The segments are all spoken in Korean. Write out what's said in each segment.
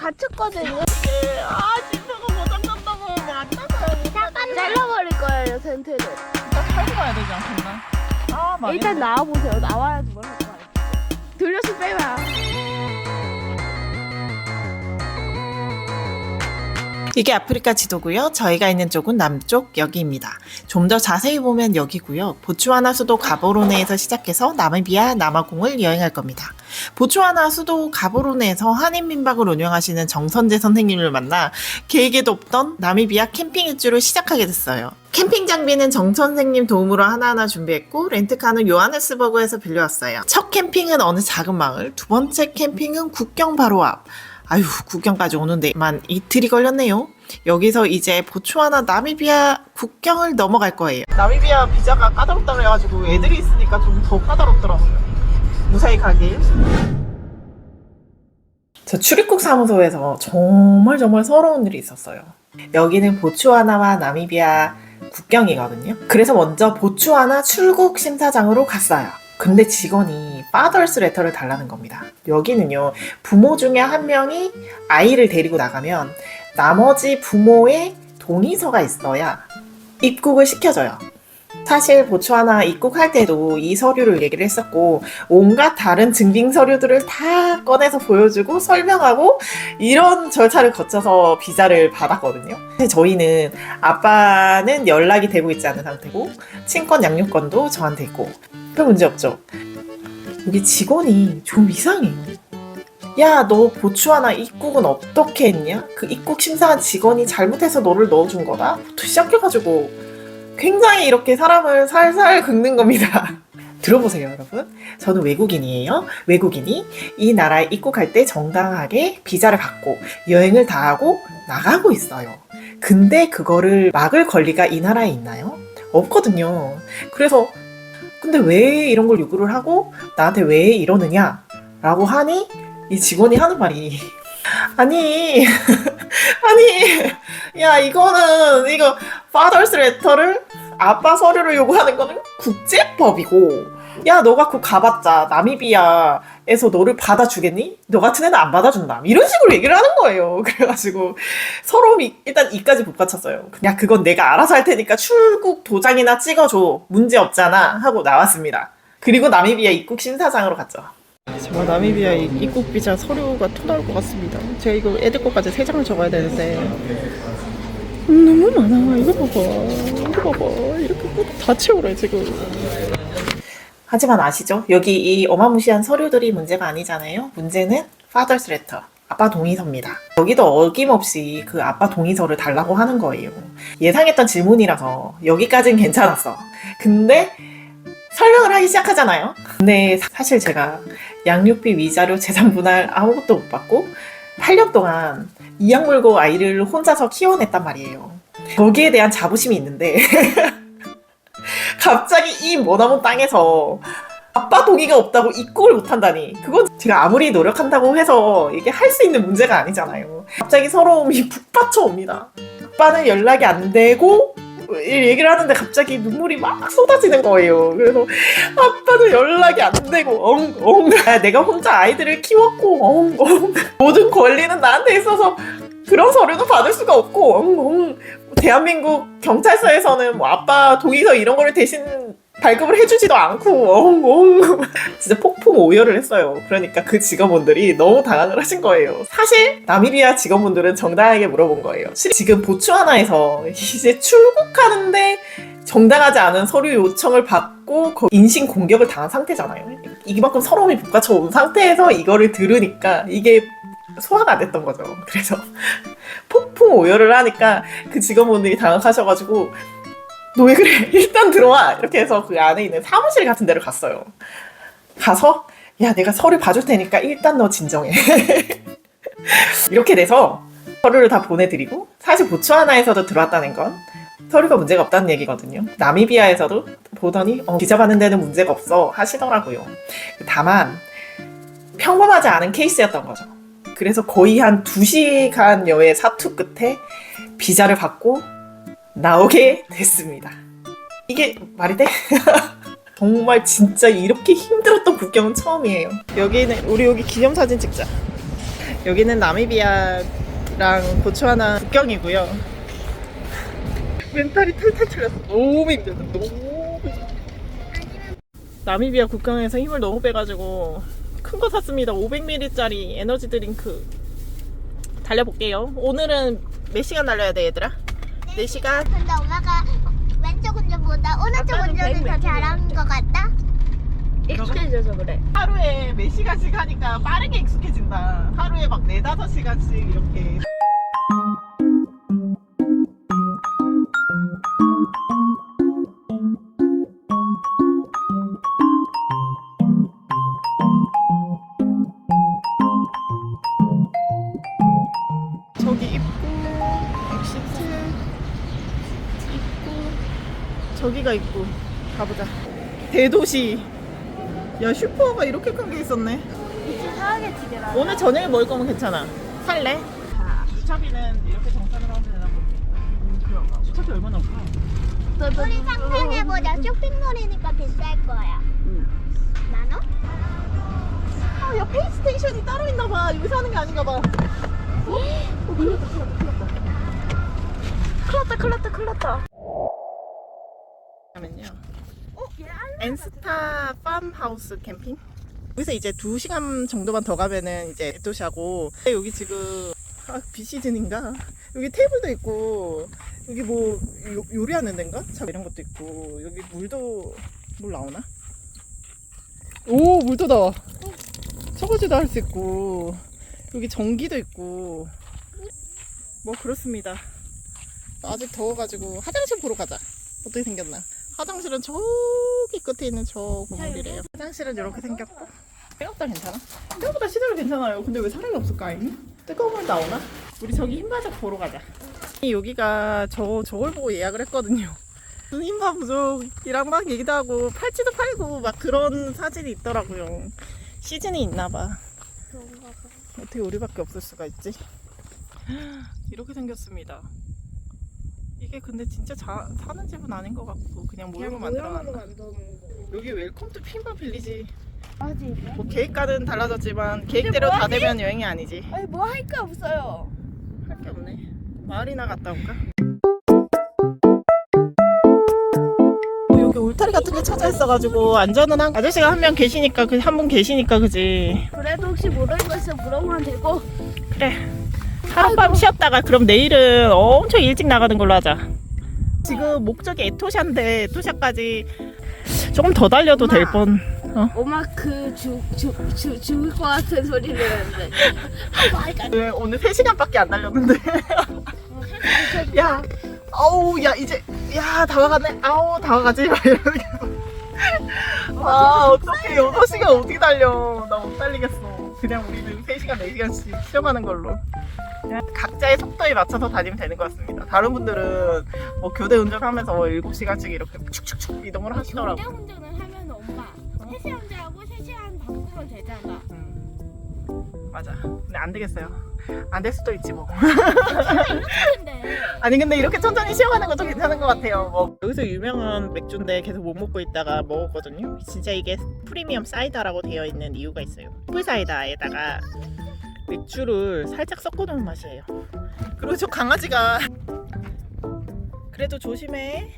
다쳤거든요. 진짜가 못 잡는다고 맞다고요. 잘라버릴 거예요, 텐트를. 진짜 살고 가야 되지 않겠나? 망했네. 일단 나와보세요. 나와야지 뭘 할 거야. 돌려서 빼봐. 이게 아프리카 지도고요. 저희가 있는 쪽은 남쪽 여기입니다. 좀 더 자세히 보면 여기고요. 보츠와나 수도 가보로네에서 시작해서 나미비아, 남아공을 여행할 겁니다. 보츠와나 수도 가보로네에서 한인민박을 운영하시는 정선재 선생님을 만나 계획에도 없던 나미비아 캠핑 일주를 시작하게 됐어요. 캠핑 장비는 정 선생님 도움으로 하나하나 준비했고 렌트카는 요하네스버그에서 빌려왔어요. 첫 캠핑은 어느 작은 마을, 두 번째 캠핑은 국경 바로 앞. 아유, 국경까지 오는데만 이틀이 걸렸네요. 여기서 이제 보츠와나 나미비아 국경을 넘어갈 거예요. 나미비아 비자가 까다롭다고 해가지고 애들이 있으니까 좀 더 까다롭더라고요. 무사히 가길. 저 출입국 사무소에서 정말 서러운 일이 있었어요. 여기는 보츠와나와 나미비아 국경이거든요. 그래서 먼저 보츠와나 출국 심사장으로 갔어요. 근데 직원이 파더스 레터를 달라는 겁니다. 여기는요, 부모 중에 한 명이 아이를 데리고 나가면 나머지 부모의 동의서가 있어야 입국을 시켜줘요. 사실 보츠와나 입국할 때도 이 서류를 얘기를 했었고 온갖 다른 증빙 서류들을 다 꺼내서 보여주고 설명하고 이런 절차를 거쳐서 비자를 받았거든요. 저희는 아빠는 연락이 되고 있지 않은 상태고 친권 양육권도 저한테 있고 별 문제 없죠. 여기 직원이 좀 이상해요. 야, 너 보츠와나 입국은 어떻게 했냐? 그 입국 심사한 직원이 잘못해서 너를 넣어준 거다? 부터 시작해가지고 굉장히 이렇게 사람을 살살 긁는 겁니다. 들어보세요, 여러분. 저는 외국인이에요. 외국인이 이 나라에 입국할 때 정당하게 비자를 받고 여행을 다 하고 나가고 있어요. 근데 그거를 막을 권리가 이 나라에 있나요? 없거든요. 그래서 근데 왜 이런 걸 요구를 하고 나한테 왜 이러느냐? 라고 하니 이 직원이 하는 말이 아니 야 이거 파더스 레터를 아빠 서류를 요구하는 거는 국제법이고 야 너가 그 가봤자 나미비아에서 너를 받아주겠니? 너 같은 애는 안 받아준다 이런 식으로 얘기를 하는 거예요. 그래가지고 서러움이 일단 이까지 복받쳤어요. 야 그건 내가 알아서 할 테니까 출국 도장이나 찍어줘 문제 없잖아 하고 나왔습니다. 그리고 나미비아 입국 심사장으로 갔죠. 정말 나미비아 입국 비자 서류가 토나올 것 같습니다. 제가 이거 애들 것까지 3장을 적어야 되는데 너무 많아. 이거 봐봐 이렇게 다 채우래 지금. 하지만 아시죠? 여기 이 어마무시한 서류들이 문제가 아니잖아요. 문제는 파더스 레터, 아빠 동의서입니다. 여기도 어김없이 그 아빠 동의서를 달라고 하는 거예요. 예상했던 질문이라서 여기까지는 괜찮았어. 근데 설명을 하기 시작하잖아요. 근데 사실 제가 양육비, 위자료, 재산 분할 아무것도 못 받고 8년 동안 이악 물고 아이를 혼자서 키워냈단 말이에요. 거기에 대한 자부심이 있는데 갑자기 이 머나먼 땅에서 아빠 동의가 없다고 입국을 못한다니 그건 제가 아무리 노력한다고 해서 이게 할 수 있는 문제가 아니잖아요. 갑자기 서러움이 북받쳐 옵니다. 아빠는 연락이 안 되고 얘기를 하는데 갑자기 눈물이 막 쏟아지는 거예요. 그래서 아빠는 연락이 안 되고 엉엉 내가 혼자 아이들을 키웠고 엉엉 모든 권리는 나한테 있어서 그런 서류도 받을 수가 없고 엉엉 대한민국 경찰서에서는 뭐 아빠 동의서 이런 거를 대신 발급을 해주지도 않고 엉엉 진짜 폭풍 오열을 했어요. 그러니까 그 직원분들이 너무 당황을 하신 거예요. 사실 나미비아 직원분들은 정당하게 물어본 거예요. 지금 보츠와나에서 이제 출국하는데 정당하지 않은 서류 요청을 받고 인신 공격을 당한 상태잖아요. 이만큼 서러움이 복받쳐 온 상태에서 이거를 들으니까 이게 소화가 안 됐던 거죠. 그래서 폭풍 오열을 하니까 그 직원분들이 당황하셔가지고 너 왜 그래? 일단 들어와! 이렇게 해서 그 안에 있는 사무실 같은 데로 갔어요. 가서 야 내가 서류 봐줄 테니까 일단 너 진정해. 이렇게 돼서 서류를 다 보내드리고 사실 보츠와나에서도 들어왔다는 건 서류가 문제가 없다는 얘기거든요. 나미비아에서도 보더니 비자 받는 데는 문제가 없어 하시더라고요. 다만 평범하지 않은 케이스였던 거죠. 그래서 거의 한 2시간여의 사투 끝에 비자를 받고 나오게 됐습니다. 이게 말이 돼? 정말 진짜 이렇게 힘들었던 국경은 처음이에요. 우리 여기 기념사진 찍자. 여기는 나미비아랑 보츠와나 국경이고요. 멘탈이 탈탈 털렸어. 너무 힘들다. 너무 힘들다. 나미비아 국경에서 힘을 너무 빼가지고 큰 거 샀습니다. 500ml짜리 에너지 드링크. 달려볼게요. 오늘은 몇 시간 달려야 돼, 얘들아? 4시간? 근데 엄마가 왼쪽 운전보다 오른쪽 운전을 더 잘하는 것 같다? 익숙해져서 그래. 하루에 몇 시간씩 하니까 빠르게 익숙해진다. 하루에 막 4, 5시간씩 이렇게. 저기 입구, 엑시트, 입구, 저기가 입구. 가보자. 대도시. 야, 슈퍼가 이렇게 큰 게 있었네. 이제 사하게 지게라. 오늘 저녁에 먹을 거면 괜찮아. 살래? 주차비는 이렇게 정산을 하면 되나 보네. 그런가? 주차비 얼마나 올까? 우리 상상해보자. 쇼핑몰이니까 비쌀 거야. 만 원? 아, 야, 페이스테이션이 따로 있나 봐. 여기서 하는 게 아닌가 봐. 큰일 났다. 그러면요. 엔스타 팜하우스 캠핑? 여기서 이제 2시간 정도만 더 가면은 이제 에토샤고, 여기 지금 비시즌인가? 여기 테이블도 있고, 여기 뭐 요리하는 데인가? 참 이런 것도 있고, 여기 물도 물 나오나? 오, 물도 나와. 설거지도 할 수 있고, 여기 전기도 있고, 뭐 그렇습니다. 아직 더워가지고 화장실 보러 가자. 어떻게 생겼나? 화장실은 저기 끝에 있는 저 건물이래요. 화장실은 이렇게 생겼고, 생각보다 괜찮아? 생각보다 시설이 괜찮아요. 근데 왜 사람이 없을까? 뜨거운 물 나오나? 우리 저기 흰바적 보러 가자. 여기가 저걸 보고 예약을 했거든요. 무슨 흰바 부족이랑 막 얘기도 하고 팔찌도 팔고 막 그런 사진이 있더라고요. 시즌이 있나봐. 어떻게 우리밖에 없을 수가 있지? 이렇게 생겼습니다. 이게 근데 진짜 사는 집은 아닌 것 같고 그냥 모형으로 만들어놨나? 여기 웰컴 투 핀바 빌리지. 맞지? 뭐 계획과는 달라졌지만 계획대로 다 되면 여행이 아니지. 아니 뭐 할 게 없어요. 할 게 없네. 마을이나 갔다 올까? 여기 울타리 같은 게 쳐져 있어가지고 안전은 한 아저씨가 한 명 계시니까 한 분 계시니까 그지. 그래도 혹시 모르는 거 있으면 물어보면 되고. 그래. 하룻밤 쉬었다가 그럼 내일은 엄청 일찍 나가는 걸로 하자. 지금 목적이 에토샤인데 에토샤까지 조금 더 달려도 될 뻔. 엄마 그 죽을 것 같은 소리를 했는데. 왜 오늘 3시간밖에 안 달렸는데. 야, 아우, 야 이제 다 와가네. 아우, 다 와가지. 막 이러는. 아, 어떡해. 6시간 어떻게 달려. 나 못 달리겠어. 그냥 우리는 3시간, 4시간씩 쉬어가는 걸로. 그냥 각자의 속도에 맞춰서 다니면 되는 것 같습니다. 다른 분들은 뭐 교대 운전하면서 7시간씩 이렇게 축축축 이동을 하시더라고요. 교대 운전을 하면 엄마 3시간 운전하고 3시간 바꾸면 되잖아. 맞아. 근데 안 되겠어요. 안 될 수도 있지 뭐. 근데 아니 근데 이렇게 천천히 쉬어가는 것도 괜찮은 것 같아요. 뭐 여기서 유명한 맥주인데 계속 못 먹고 있다가 먹었거든요. 진짜 이게 프리미엄 사이다라고 되어 있는 이유가 있어요. 풀 사이다에다가 맥주를 살짝 섞어놓은 맛이에요. 그리고 저 강아지가 그래도 조심해.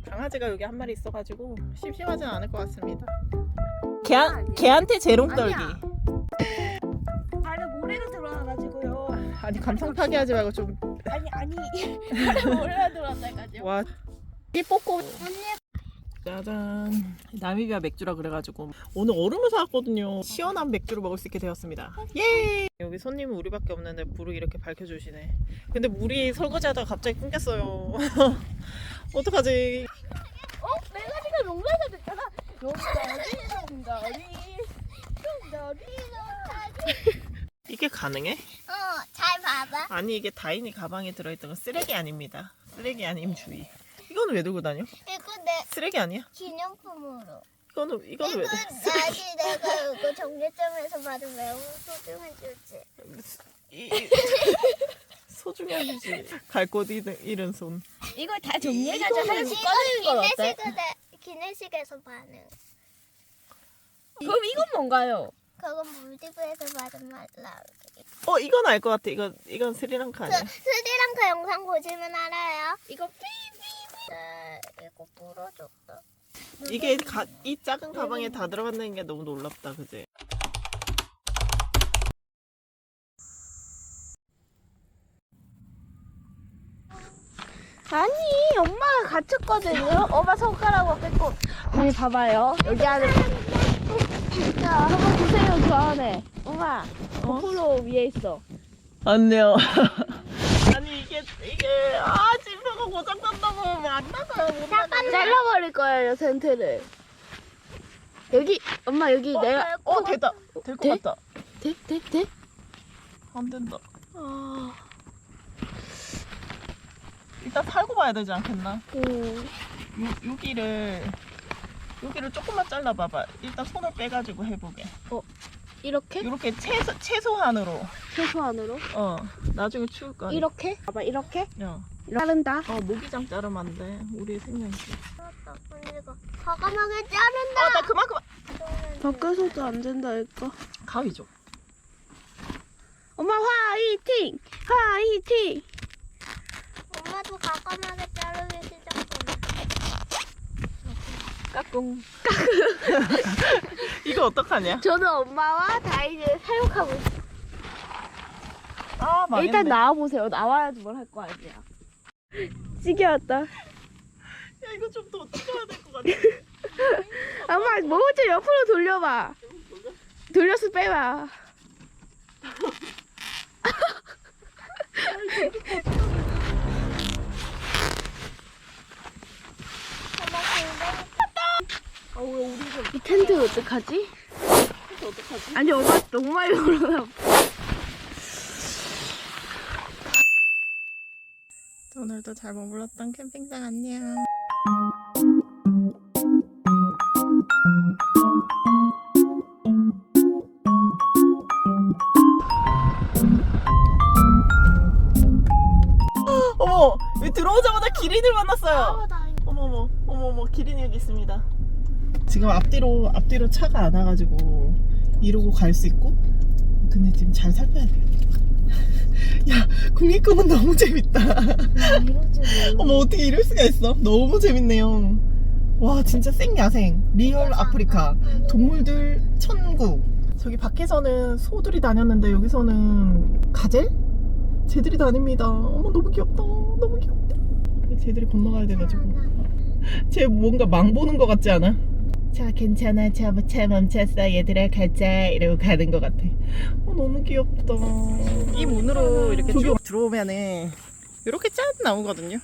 강아지가 여기 한 마리 있어가지고 심심하진 않을 것 같습니다. 걔한테 재롱 떨기. 아니야. 발에 모래가 들어와가지고요. 아니 감성 파괴하지 말고 좀. 아니 발에 모래가 들어왔다가지고. 와, 이 뽑고. 짜잔. 나미비아 맥주라 그래가지고 오늘 얼음을 사왔거든요. 시원한 맥주를 먹을 수 있게 되었습니다. 예! 여기 손님은 우리밖에 없는데 불을 이렇게 밝혀주시네. 근데 물이 설거지하다가 갑자기 끊겼어요. 어떡하지? 메가지가 농사가 됐잖아. 용다리. 이게 가능해? 잘 봐봐. 아니 이게 다인이 가방에 들어있던 건 쓰레기 아닙니다. 쓰레기 아님 주의. 이거는 왜 들고 다녀? 이거 내 쓰레기 아니야? 기념품으로. 이거는 왜? 이건 나지 내가 이거 정류점에서 받은 매우 소중한 주지. 소중한 주지. 갈 곳 잃은 손. 이걸 다 정리해가지고 하나씩 꺼내는 건 어때? 기내식에서 받는. 그럼 이건 뭔가요? 그건 몰디브에서 받은 말라기. 이건 알 것 같아. 이건 스리랑카 아니야? 스리랑카 영상 보시면 알아요. 이거 삐삐삐. 네, 이거 부러졌다. 이게 이 작은 가방에 다 들어간다는 게 너무 놀랍다, 그지? 아니 엄마가 갇혔거든요. 엄마 손가락으로 뺏고. 아니 봐봐요. 여기 안에. 자 한번 보세요. 저 안에. 엄마. 거꾸로 위에 있어. 안녕. 아니 이게 진표가 고장난다고 하면 안 나가요. 못 나가요. 잘라버릴 거예요 텐트를. 여기 엄마 여기 내가 됐다. 될 것 같다. 돼? 안 된다. 일단 살고 봐야 되지 않겠나? 여기를 조금만 잘라봐봐. 일단 손을 빼가지고 해보게. 이렇게? 이렇게 최소한으로. 최소한으로? 나중에 추울 거 아니야. 이렇게? 봐봐 이렇게? 야. 자른다. 모기장 자르면 안 돼. 우리의 생명이지. 과감하게 자른다. 나 그만. 밖에서도 안 된다니까. 가위 줘. 엄마 화이팅! 화이팅! 엄마도 과감하게 자르기 시작하네. 까꿍. 이거 어떡하냐? 저는 엄마와 다이를 사육하고 있어요. 망했네. 일단 나와보세요. 나와야지 뭘 할 거 아니야. 찌개왔다. 야, 이거 좀 더 어떻게 해야 될 것 같아. 엄마 몸을 좀 옆으로 돌려봐. 돌려서 빼봐. 이 텐트 어떡하지? 아니 엄마 너무 많이 걸어놔. 오늘도 잘 머물렀던 캠핑장 안녕. 어머, 왜 들어오자마자 기린을 만났어요. 어머머, 기린이 여기 있습니다. 지금 앞뒤로 차가 안 와가지고 이러고 갈 수 있고, 근데 지금 잘 살펴야 돼요. 야, 국립공원 너무 재밌다. 어머, 어떻게 이럴 수가 있어? 너무 재밌네요. 와, 진짜 생야생, 리얼 아프리카, 동물들 천국. 저기 밖에서는 소들이 다녔는데 여기서는 가젤? 쟤들이 다닙니다. 어머, 너무 귀엽다. 너무 귀엽다. 쟤들이 건너가야 돼가지고. 쟤 뭔가 망 보는 것 같지 않아? 자, 괜찮아. 차 멈췄어. 얘들아, 가자. 이러고 가는 것 같아. 너무 귀엽다. 이 문으로 이렇게 쭉 들어오면은 이렇게 짠 나오거든요.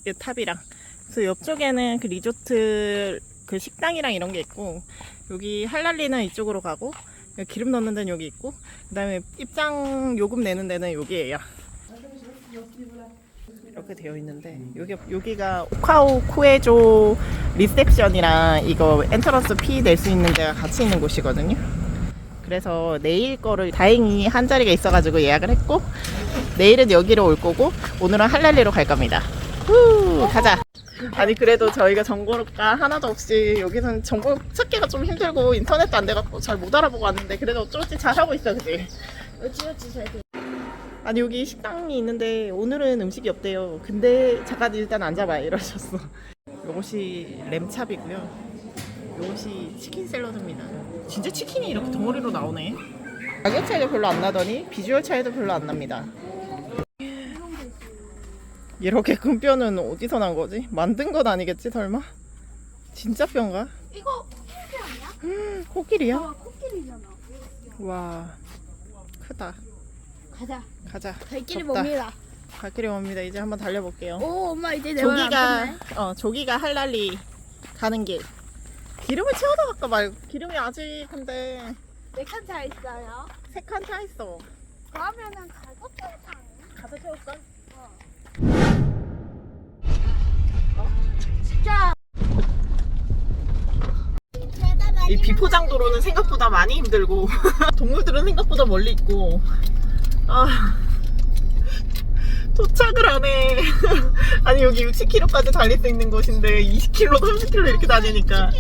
이 탑이랑. 그래서 옆쪽에는 그 리조트 그 식당이랑 이런 게 있고, 여기 할랄리는 이쪽으로 가고, 여기 기름 넣는 데는 여기 있고, 그 다음에 입장 요금 내는 데는 여기예요. 이렇게 되어 있는데, 여기가 오카오 쿠에조 리셉션이랑 이거 엔트런스 피 낼 수 있는 데가 같이 있는 곳이거든요. 그래서 내일 거를 다행히 한 자리가 있어가지고 예약을 했고, 내일은 여기로 올 거고, 오늘은 할랄리로 갈 겁니다. 가자. 아니, 그래도 저희가 정보가 하나도 없이 여기서는 정보 찾기가 좀 힘들고 인터넷도 안 돼갖고 잘 못 알아보고 왔는데, 그래도 어쩌지 잘하고 있어, 그치? 어찌어찌 잘 돼. 아니, 여기 식당이 있는데 오늘은 음식이 없대요. 근데 잠깐 일단 앉아봐 이러셨어. 요것이 램찹이고요. 요것이 치킨 샐러드입니다. 진짜 치킨이 이렇게 덩어리로 나오네. 가격 차이가 별로 안 나더니 비주얼 차이도 별로 안 납니다. 이렇게 큰 뼈는 어디서 난 거지? 만든 건 아니겠지 설마? 진짜 뼈인가? 이거 코끼리 아니야? 코끼리야? 코끼리잖아. 와, 크다. 가자. 갈 길이 덥다. 멉니다. 갈 길이 멉니다. 이제 한번 달려볼게요. 오 엄마 이제 내 말 안 듣네. 조기가 할랄리 가는 길. 기름을 채워다 갈까 말고. 기름이 아직 근데 몇 칸 차 있어요? 3칸 차 있어. 그러면은 가격대가 가서 채울까? 진짜. 이 비포장도로는 생각보다 많이 힘들고 동물들은 생각보다 멀리 있고. 도착을 안 해. 아니, 여기 60km까지 달릴 수 있는 곳인데 20km, 30km 이렇게 다니니까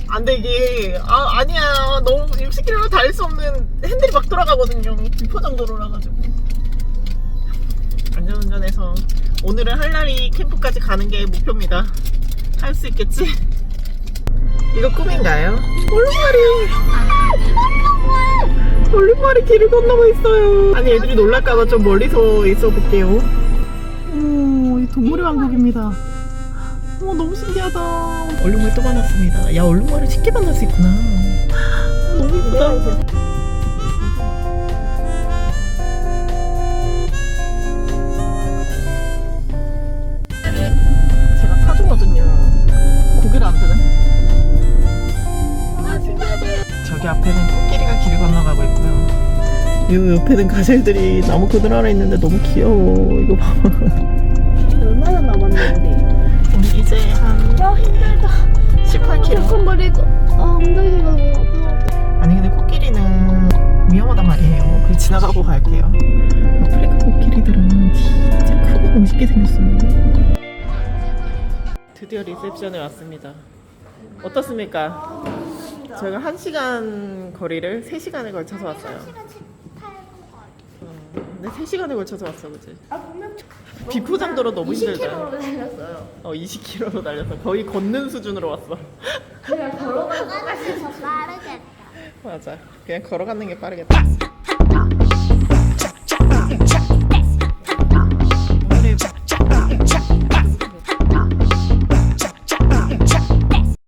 안돼 이게 아니야 너무 60km로 달릴 수 없는 핸들이 막 돌아가거든요. 비포장도로라 가지고 안전운전해서 오늘은 할라리 캠프까지 가는 게 목표입니다. 할 수 있겠지? 이거 꿈인가요? 얼룩말이 길을 건너고 있어요. 아니 애들이 놀랄까봐 좀 멀리서 있어 볼게요. 오, 이 동물의 왕국입니다. 너무 신기하다. 얼룩말 또 만났습니다. 야 얼룩말을 쉽게 만날 수 있구나. 너무 예쁘다. 제가 타주거든요. 고개를 안 드네. 저기 앞에는 코끼리가 길을 건너가고 있고요. 이 옆에는 가젤들이 나무 그늘 아래 있는데 너무 귀여워. 이거 봐봐. 얼마나 남았네 우리 이제 한 힘들다 18km. 콩콩거리고 엉덩이가 너무 아파. 아니 근데 코끼리는 위험하단 말이에요. 그냥 지나가고 갈게요. 아프리카 코끼리들은 진짜 크고 멋있게 생겼어요. 드디어 리셉션에 왔습니다. 어떻습니까? 저희가 1시간 거리를 3시간에 걸쳐서 왔어요. 근데 3시간에 걸쳐서 왔어, 그치? 비포장도로 너무 힘들다. 20km로 달렸어요. 20km로 달려서 거의 걷는 수준으로 왔어. 그냥 걸어가서 더 빠르겠다. 맞아. 그냥 걸어가는 게 빠르겠다.